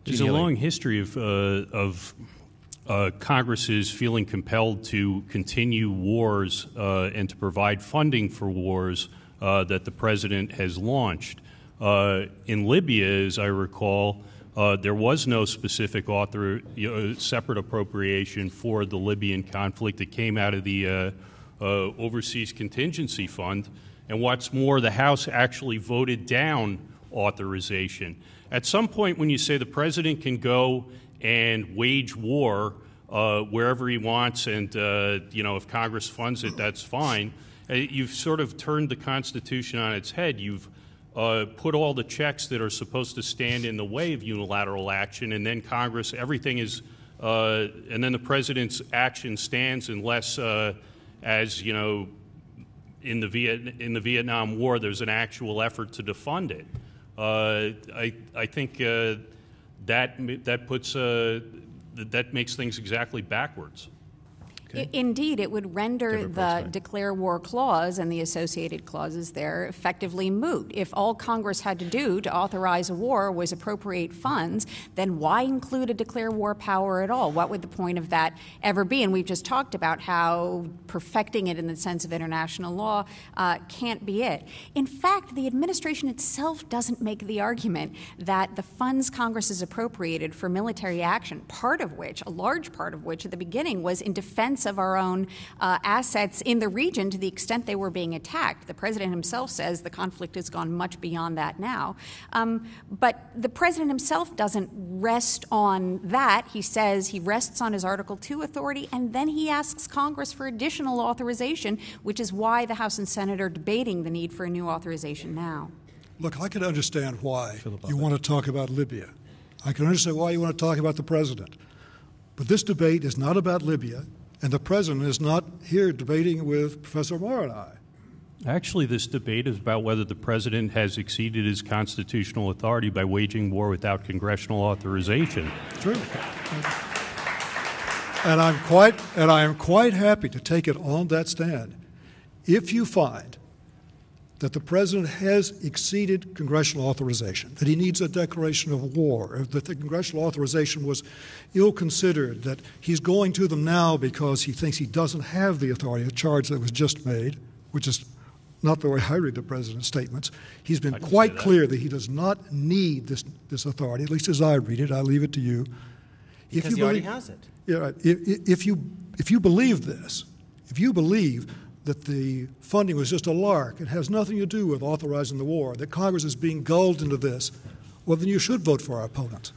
There's a long history of Congress's feeling compelled to continue wars and to provide funding for wars that the president has launched. In Libya, as I recall, there was no specific separate appropriation for the Libyan conflict. It came out of the Overseas Contingency Fund. And what's more, the House actually voted down authorization. At some point when you say the president can go and wage war wherever he wants and, if Congress funds it, that's fine, you've sort of turned the Constitution on its head. You've put all the checks that are supposed to stand in the way of unilateral action, and then Congress, everything is, and then the president's action stands unless, as you know, in the Vietnam War, there's an actual effort to defund it. I think that makes things exactly backwards. Okay. Indeed, it would render the declare war clause and the associated clauses there effectively moot. If all Congress had to do to authorize a war was appropriate funds, then why include a declare war power at all? What would the point of that ever be? And we've just talked about how perfecting it in the sense of international law can't be it. In fact, the administration itself doesn't make the argument that the funds Congress has appropriated for military action, a large part of which at the beginning was in defense of our own assets in the region to the extent they were being attacked. The president himself says the conflict has gone much beyond that now. But the president himself doesn't rest on that. He says he rests on his Article II authority, and then he asks Congress for additional authorization, which is why the House and Senate are debating the need for a new authorization now. Look, I can understand why you want to talk about Libya. I can understand why you want to talk about the president. But this debate is not about Libya. And the president is not here debating with Professor Moore and I. Actually, this debate is about whether the president has exceeded his constitutional authority by waging war without congressional authorization. True. And I am quite happy to take it on that stand. If you find that the president has exceeded congressional authorization, that he needs a declaration of war, that the congressional authorization was ill-considered, that he's going to them now because he thinks he doesn't have the authority, a charge that was just made, which is not the way I read the president's statements. He's been quite clear that he does not need this authority, at least as I read it. I leave it to you. Because he already has it. Yeah, right. If you believe this, if you believe that the funding was just a lark, it has nothing to do with authorizing the war, that Congress is being gulled into this, well, then you should vote for our opponent.